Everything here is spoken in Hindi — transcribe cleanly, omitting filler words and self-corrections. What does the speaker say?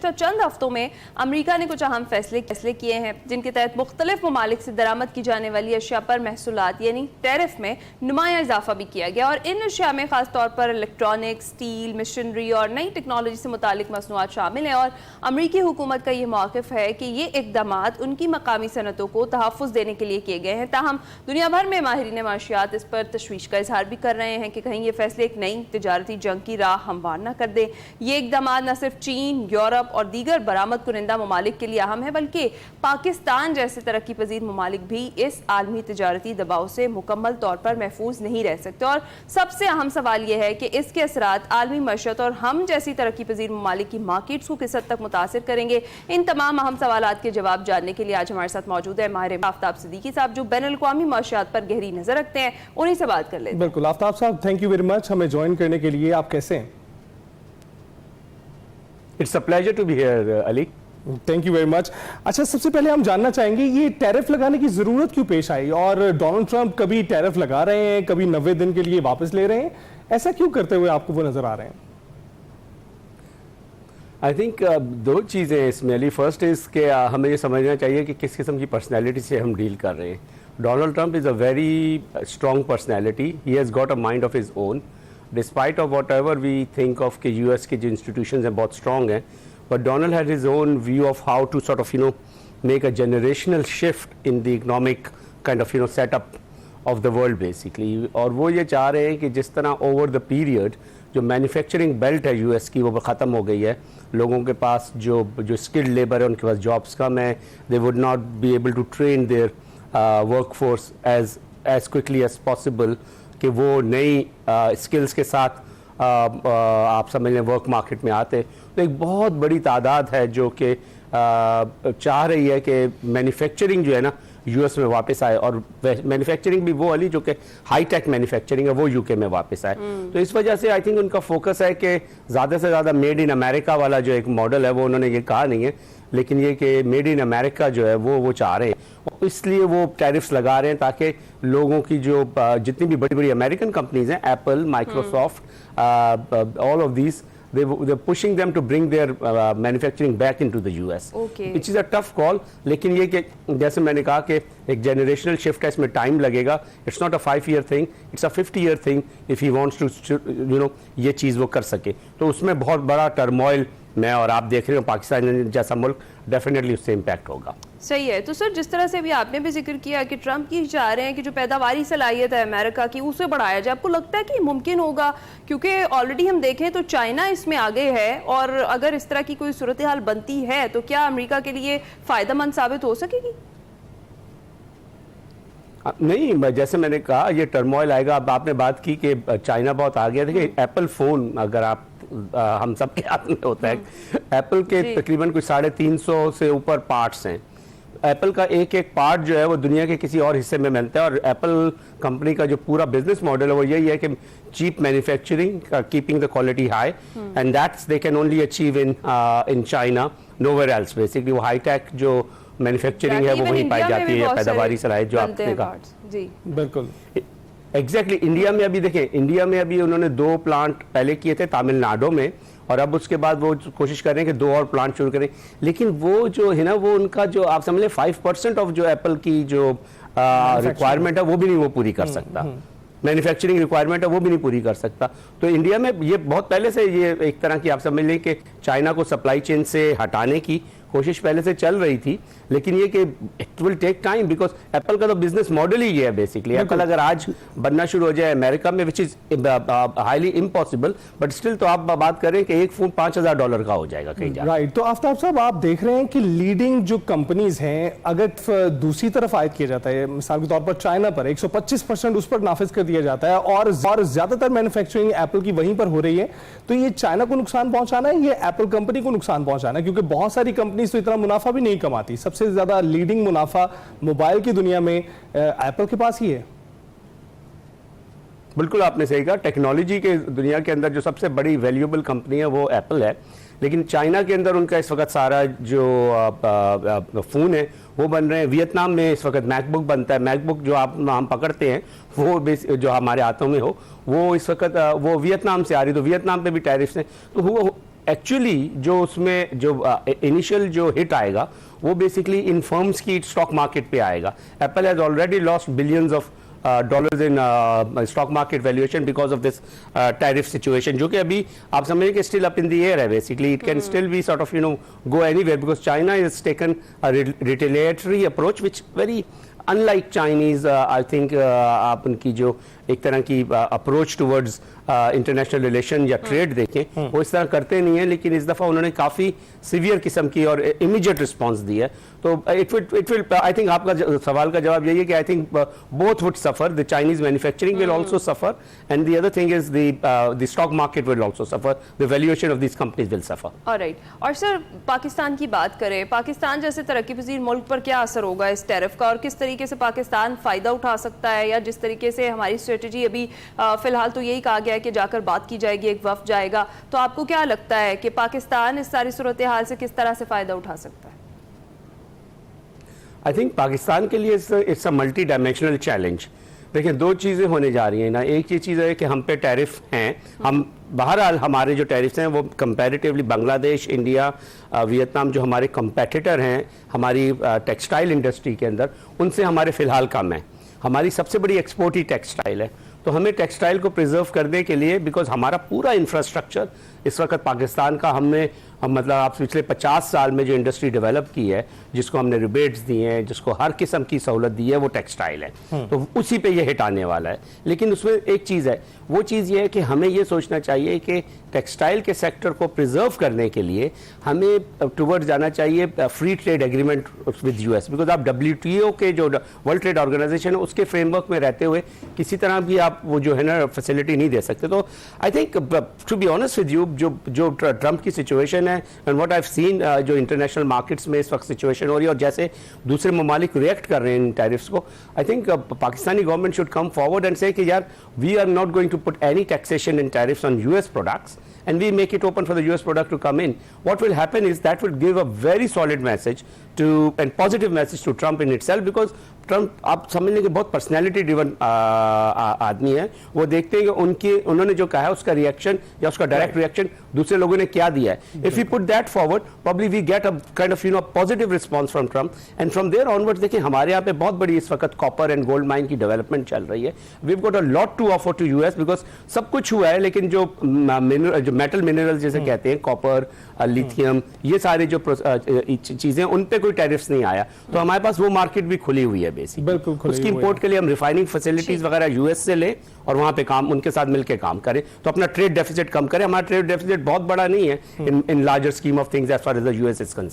गुज़िश्ता चंद हफ्तों में अमरीका ने कुछ अहम फैसले किए हैं जिनके तहत मुख्तलिफ ममालिक से दरामद की जाने वाली अशिया पर महसूलात यानी टैरिफ में नुमाया इजाफा भी किया गया। और इन अशिया में खास तौर पर इलेक्ट्रॉनिक्स, स्टील, मशीनरी और नई टेक्नोलॉजी से मुतालिक मसनूआत शामिल हैं। और अमरीकी हुकूमत का ये मौक़िफ़ है कि ये इक़दामात उनकी मकामी सनतों को तहफ़्फ़ुज़ देने के लिए किए गए हैं। ताहम दुनिया भर में माहिरीन माशियात इस पर तशवीश का इजहार भी कर रहे हैं कि कहीं ये फैसले एक नई तिजारती जंग की राह हमवार न कर दे। ये इक़दामात न सिर्फ चीन, यूरोप और दीगर बरामद कुनिंदा ममालिक के लिए अहम है, बल्कि पाकिस्तान जैसे तरक्की पजीर ममालिक भी इस आलमी तिजारती दबाव से मुकम्मल तौर पर महफूज नहीं रह सकते। और सबसे अहम सवाल यह है कि इसके असरात आलमी मईशत और हम जैसी तरक्की पजीर ममालिक की मार्केट्स को किस हद तक मुतासिर करेंगे। इन तमाम अहम सवालात के जवाब जानने के लिए आज हमारे साथ मौजूद है माहिर आफ्ताब सिद्दीकी साहब, जो बैनुल अक़वामी माशियात पर गहरी नजर रखते हैं। उन्हीं से बात कर लेते हैं। बिल्कुल आफ्ताब साहब, थैंक यू वेरी मच हमें ज्वाइन करने के लिए। आप कैसे हैं? It's a pleasure to be here Ali. Thank you very much. अच्छा, सबसे पहले हम जानना चाहेंगे ये टैरिफ लगाने की जरूरत क्यों पेश आई, और डोनाल्ड ट्रंप कभी टैरिफ लगा रहे हैं, कभी 90 दिन के लिए वापस ले रहे हैं, ऐसा क्यों करते हुए आपको वो नजर आ रहे हैं? आई थिंक दो चीज़ें इसमें अली। फर्स्ट इज़ कि हमें ये समझना चाहिए कि किस किस्म की पर्सनैलिटी से हम डील कर रहे हैं। Donald Trump is a very strong personality, he has got a mind of his own, despite of whatever we think of कि यूएस के जो इंस्टीट्यूशंस हैं बहुत स्ट्रॉन्ग हैं, but Donald had his own view of how to sort of make a generational shift in the economic kind of setup of the world basically। और वो ये चाह रहे हैं कि जिस तरह over the period जो मैन्युफैक्चरिंग बेल्ट है यूएस की वो ख़त्म हो गई है, लोगों के पास जो स्किल्ड लेबर है उनके पास जॉब्स कम है, they would not be able to train their workforce as quickly as possible कि वो नई स्किल्स के साथ आप समझ लें वर्क मार्केट में आते। तो एक बहुत बड़ी तादाद है जो कि चाह रही है कि मैन्युफैक्चरिंग जो है ना यूएस में वापस आए, और मैन्युफैक्चरिंग भी वो वाली जो कि हाई टेक मैन्युफैक्चरिंग है वो यूके में वापस आए। तो इस वजह से आई थिंक उनका फोकस है कि ज़्यादा से ज़्यादा मेड इन अमेरिका वाला जो एक मॉडल है वो उन्होंने ये कहा नहीं है, लेकिन ये कि मेड इन अमेरिका जो है वो चाह रहे हैं, इसलिए वो टैरिफ्स लगा रहे हैं ताकि लोगों की जो जितनी भी बड़ी बड़ी अमेरिकन कंपनीज हैं, Apple, Microsoft, all of these, they're pushing them to bring their manufacturing back into the US, which is a tough call। लेकिन ये कि जैसे मैंने कहा कि एक generational shift है, इसमें टाइम लगेगा। It's not a 5-year thing, it's a 50-year thing if he wants to ये चीज़ वो कर सके। तो उसमें बहुत बड़ा टर्मोइल मैं और आप देख रहे हो, पाकिस्तान जैसा मुल्क डेफिनेटली उससे इम्पैक्ट होगा। सही है। तो सर, जिस तरह से अभी आपने भी जिक्र किया कि ट्रंप की चाह रहे हैं कि जो पैदावारी सलाहियत है अमेरिका की उसे बढ़ाया जाए, आपको लगता है कि मुमकिन होगा? क्योंकि ऑलरेडी हम देखें तो चाइना इसमें आगे है, और अगर इस तरह की कोई सूरत हाल बनती है तो क्या अमेरिका के लिए फ़ायदेमंद साबित हो सकेगी? नहीं, जैसे मैंने कहा ये टर्मोइल आएगा। अब आपने बात की कि चाइना बहुत आ गया। देखिए एप्पल फ़ोन अगर आप हम सब के हाथ में होता है, एप्पल के तकरीबन कुछ 350 से ऊपर पार्ट्स हैं। एप्पल का एक एक पार्ट जो है वो दुनिया के किसी और हिस्से में मिलता है, और एप्पल कंपनी का जो पूरा बिजनेस मॉडल है वो यही है कि cheap manufacturing, keeping the quality high, and that's they can only achieve in China, nowhere else. Basically वो हाई टेक जो मैन्युफैक्चरिंग है वो वहीं पाई जाती है, पैदावारी सलाहियत जो आपने कहा। जी बिल्कुल एग्जैक्टली। इंडिया में अभी देखें, इंडिया में अभी उन्होंने 2 प्लांट पहले किए थे तमिलनाडु में, और अब उसके बाद वो कोशिश कर रहे हैं कि 2 और प्लांट शुरू करें। लेकिन वो जो है ना, वो उनका जो आप समझ लें 5% ऑफ जो एप्पल की जो रिक्वायरमेंट है वो भी नहीं वो पूरी कर सकता, मैन्युफैक्चरिंग रिक्वायरमेंट है वो भी नहीं पूरी कर सकता। तो इंडिया में ये बहुत पहले से ये एक तरह की आप समझ लें कि चाइना को सप्लाई चेन से हटाने की कोशिश पहले से चल रही थी, लेकिन ये कि it will take time, because Apple का तो बिजनेस मॉडल ही ये है बेसिकली। एप्पल अगर आज बनना शुरू हो जाए अमेरिका में, which is highly impossible, but still तो आप बात करें कि एक फ़ोन $5000 का हो जाएगा कहीं जाकर। राइट। तो आफ्ताब साहब, आप देख रहे हैं कि लीडिंग जो कंपनीज हैं, अगर दूसरी तरफ आयद किया जाता है, मिसाल के तौर पर चाइना पर 125% उस पर नाफिज कर दिया जाता है, और ज्यादातर मैन्युफैक्चरिंग एप्पल की वहीं पर हो रही है, तो ये चाइना को नुकसान पहुंचाना है, ये एप्पल कंपनी को नुकसान पहुंचाना है? क्योंकि बहुत सारी कंपनी तो इतना मुनाफा भी नहीं कमाती। सबसे ज्यादा लीडिंग मुनाफा मोबाइल की दुनिया में एप्पल के पास ही है। बिल्कुल आपने सही कहा। टेक्नोलॉजी के दुनिया के अंदर जो सबसे बड़ी वैल्यूएबल कंपनी है वो एप्पल है, लेकिन चाइना के अंदर उनका इस वक्त सारा जो फ़ोन है वो बन रहे हैं। वियतनाम में इस वक्त मैकबुक बनता है। मैकबुक जो हम पकड़ते हैं वो जो हमारे हाथों में हो, वो इस वक्त वो वियतनाम से आ रही, तो वियतनाम पे भी टैरिफ्स हैं। तो एक्चुअली जो उसमें जो इनिशियल जो हिट आएगा वो बेसिकली इन फर्म्स की स्टॉक मार्केट पे आएगा. Apple has already lost billions of dollars in stock market valuation because of this tariff situation, जो कि अभी आप समझें कि still up in the air है basically. It can still be sort of go anywhere because China has taken a retaliatory approach which very unlike Chinese. I think आप उनकी जो एक तरह की अप्रोच टुवर्ड्स इंटरनेशनल रिलेशन या ट्रेड देखें वो इस तरह करते नहीं है, लेकिन इस दफ़ा उन्होंने काफ़ी सीवियर किस्म की और इमीडिएट रिस्पांस दी है. तो इट विल आई थिंक आपका सवाल का जवाब यही है कि I think both would suffer. The Chinese manufacturing will also suffer and the other thing is the stock market will also suffer. The valuation of these companies will suffer. Alright. और सर पाकिस्तान की बात करें, पाकिस्तान जैसे तरक्की पजीर मुल्क पर क्या असर होगा इस टैरिफ का और किस तरीके से पाकिस्तान फ़ायदा उठा सकता है, या जिस तरीके से हमारी स्ट्रेटजी अभी फिलहाल तो यही कहा गया है कि जाकर बात की जाएगी, एक वफ्द जाएगा, तो आपको क्या लगता है कि पाकिस्तान इस सारी सूरत हाल से किस तरह से फ़ायदा उठा सकता है? आई थिंक पाकिस्तान के लिए it's a multi dimensional challenge. देखिए दो चीज़ें होने जा रही हैं ना. एक ये चीज़ है कि हम पे टैरिफ हैं, हम बहरहाल हमारे जो टैरिफ्स हैं वो कंपैरेटिवली बांग्लादेश, इंडिया, वियतनाम जो हमारे कंपेटिटर हैं हमारी टेक्सटाइल इंडस्ट्री के अंदर, उनसे हमारे फ़िलहाल कम है. हमारी सबसे बड़ी एक्सपोर्ट ही टेक्सटाइल है. तो हमें टेक्सटाइल को प्रिजर्व करने के लिए, बिकॉज हमारा पूरा इंफ्रास्ट्रक्चर इस वक्त पाकिस्तान का, मतलब आप पिछले 50 साल में जो इंडस्ट्री डेवलप की है, जिसको हमने रिबेट्स दिए हैं, जिसको हर किस्म की सहूलत दी है, वो टेक्सटाइल है. तो उसी पे ये हिट आने वाला है. लेकिन उसमें एक चीज़ है, वो चीज़ ये है कि हमें ये सोचना चाहिए कि टेक्सटाइल के सेक्टर को प्रिजर्व करने के लिए हमें टुवर्ड जाना चाहिए free trade agreement with US. Because आप WTO के जो वर्ल्ड ट्रेड ऑर्गेनाइजेशन है उसके फ्रेमवर्क में रहते हुए किसी तरह भी आप वो जो है ना फैसिलिटी नहीं दे सकते. तो I think to be honest with you, जो ट्रंप की सिचुएशन है and what I have seen, जो इंटरनेशनल मार्केट्स में इस वक्त सिचुएशन हो रही है और जैसे दूसरे ममालिक रिएक्ट कर रहे हैं इन टैरिफ्स को, I think Pakistani government should come forward and say कि यार we are not going to put any taxation in tariffs on US products and we make it open for the US product to come in. What will happen is that will give a very solid message to and positive message to Trump in itself, because Trump आप समझ लें कि बहुत पर्सनैलिटी ड्रिवन आदमी है. वो देखते हैं कि उन्होंने जो कहा है उसका रिएक्शन या उसका डायरेक्ट रिएक्शन दूसरे लोगों ने क्या दिया है. If you put that forward probably we get a kind of positive response from Trump, and from there onwards देखिए हमारे यहाँ पे बहुत बड़ी इस वक्त कॉपर एंड गोल्ड माइन की डेवलपमेंट चल रही है. we've got a lot to offer to US because सब कुछ हुआ है, लेकिन जो मेटल मिनरल्स जैसे कहते हैं, कॉपर, लिथियम, ये सारे जो चीजें, उन पे कोई टैरिफ्स नहीं आया. तो हमारे पास वो मार्केट भी खुली हुई है बेसिकली. उसकी इंपोर्ट के लिए हम रिफाइनिंग फैसिलिटीज वगैरह यूएस से लें और वहां पे काम उनके साथ मिलकर काम करें, तो अपना ट्रेड डेफिसिट कम करें. हमारा ट्रेड डेफिसिट बहुत बड़ा नहीं है in larger scheme of things as far as the US is concern.